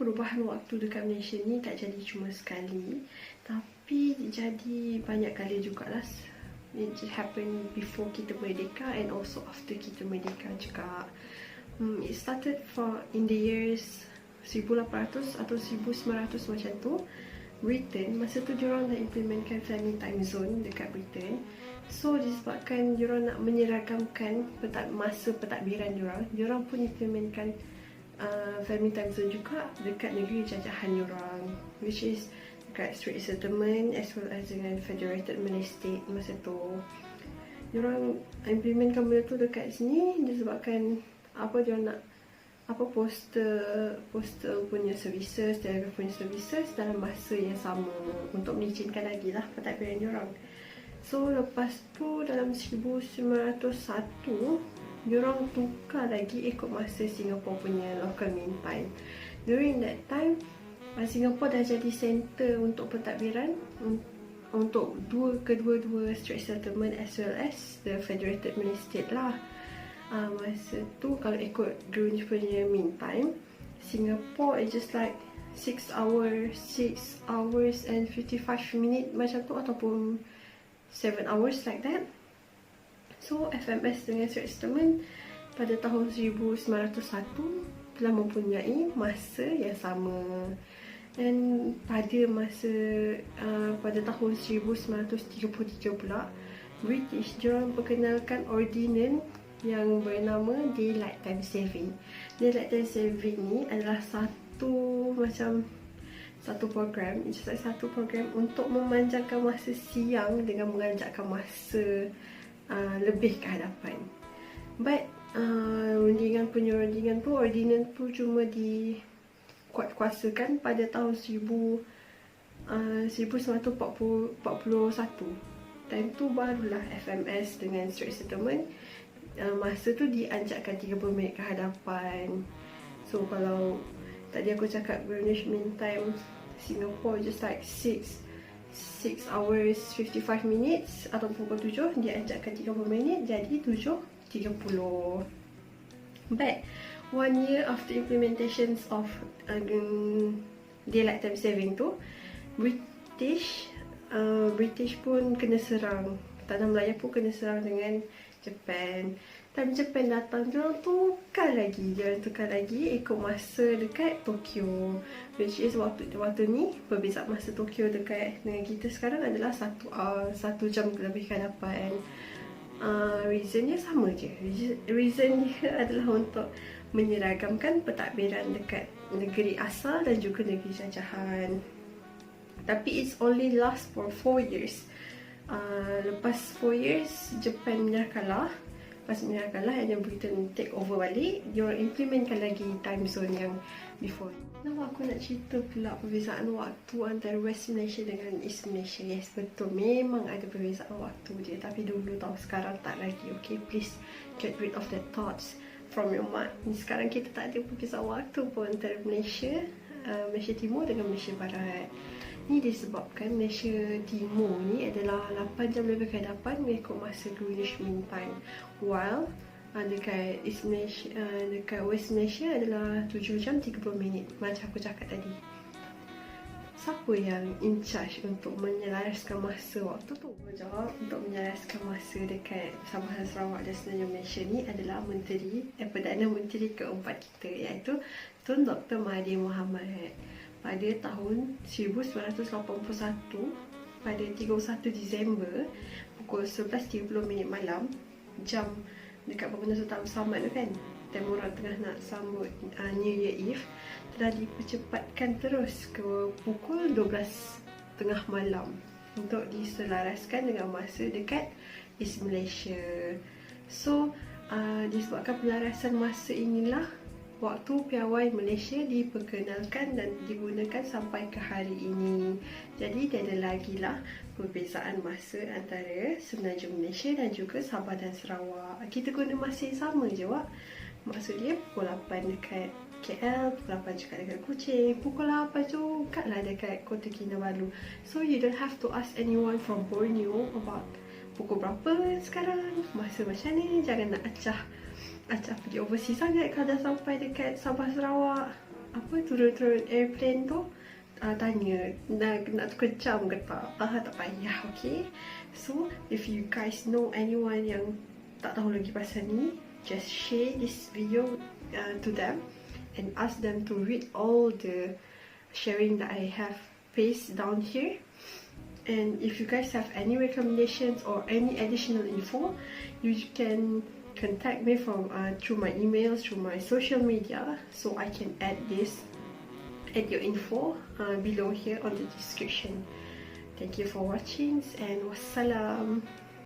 perubahan waktu dekat Malaysia ni tak jadi cuma sekali, tapi jadi banyak kali jugalah. It happened before kita merdeka and also after kita merdeka juga. It started in the years 1800 atau 1900 macam tu. Britain, masa tu diorang dah implementkan family time zone dekat Britain. So disebabkan diorang nak menyeragamkan masa pentadbiran diorang pun implementkan family time zone juga dekat negeri jajahan diorang, which is dekat Straits Settlement as well as dengan Federated Malay State. Masa tu diorang implementkan benda tu dekat sini disebabkan diorang nak poster punya services, telegraph punya services dalam masa yang sama untuk melicinkan lagi lah pentadbiran diorang. So lepas tu dalam 1901 diorang tukar lagi ikut masa Singapore punya local mean time. During that time Singapore dah jadi center untuk pentadbiran untuk kedua-dua Straits Settlement as well as the Federated Malay State lah. Masa tu kalau ikut Greenwich punya mean time, Singapore is just like 6 hours and 55 minutes macam tu, ataupun 7 hours like that. So FMS dengan Straits Settlement pada tahun 1901 telah mempunyai masa yang sama. Dan pada tahun 1933 pula, British diorang perkenalkan ordinance yang bernama Daylight Time Saving. Daylight Time Saving ni adalah satu program, satu program untuk memanjangkan masa siang dengan menganjakkan masa lebih ke hadapan. But ordinance tu cuma dikuatkuasakan pada tahun 1941. Time tu barulah FMS dengan Straits Settlement masa tu dianjakkan 30 minit ke hadapan. So kalau tadi aku cakap Greenwich Mean Time Singapore just like 6 hours 55 minutes atau pukul 7, dianjakkan 30 minit jadi 7.30. But 1 year after implementations of Daylight Time Saving tu, British pun kena serang. Tanah Melayu pun kena serang dengan Japan. Time Japan datang, diorang tukar lagi ikut masa dekat Tokyo, which is waktu ni perbezaan masa Tokyo dekat dengan kita sekarang adalah 1 jam lebih ke hadapan. Reasonnya sama je. Reason dia adalah untuk menyeragamkan pentadbiran dekat negeri asal dan juga negeri jajahan. Tapi it's only last for 4 years. Lepas 4 years Japan menyerah kalah. Lepas menyerah kalah, yang Britain take over balik, diorang implementkan lagi time zone yang before. Now aku nak cerita pula perbezaan waktu antara West Malaysia dengan East Malaysia. Yes, betul, memang ada perbezaan waktu dia, tapi dulu tau, sekarang tak lagi. Okay, please get rid of that thoughts from your mind. Sekarang kita tak ada perbezaan waktu pun antara Malaysia Timur dengan Malaysia Barat. Ni disebabkan Malaysia Timur ni adalah 8 jam lebih ke hadapan mengikut masa Greenwich Mean Time, while dekat West Malaysia adalah 7 jam 30 minit macam aku cakap tadi. Siapa yang in charge untuk menyelaraskan masa waktu tu? Jawab, untuk menyelaraskan masa dekat Sabah dan Sarawak dan Semenanjung Malaysia ni adalah Perdana Menteri keempat kita, iaitu Tun Dr. Mahathir Mohamad. Pada tahun 1981, pada 31 Disember pukul 11.30 malam, jam dekat Bangunan Sultan Samad tu kan, time orang tengah nak sambut New Year Eve, telah dipercepatkan terus ke pukul 12.30 malam untuk diselaraskan dengan masa dekat East Malaysia. So disebabkan pelarasan masa inilah waktu piawai Malaysia diperkenalkan dan digunakan sampai ke hari ini. Jadi tiada lagi lah perbezaan masa antara Semenanjung Malaysia dan juga Sabah dan Sarawak. Kita guna masa yang sama je, Wak. Maksud dia pukul 8 dekat KL, pukul 8 juga dekat Kuching, pukul 8 juga lah dekat Kota Kinabalu. So you don't have to ask anyone from Borneo about pukul berapa sekarang, masa macam ni. Jangan nak acah pergi overseas sangat kalau dah sampai dekat Sabah Sarawak. apa turun airplane tu, tanya nak kecam ke tak. Tak payah, okay. So if you guys know anyone yang tak tahu lagi pasal ni, just share this video to them and ask them to read all the sharing that I have pasted down here. And if you guys have any recommendations or any additional info, you can contact me from through my emails, through my social media, so I can add your info below here on the description. Thank you for watching and wassalam.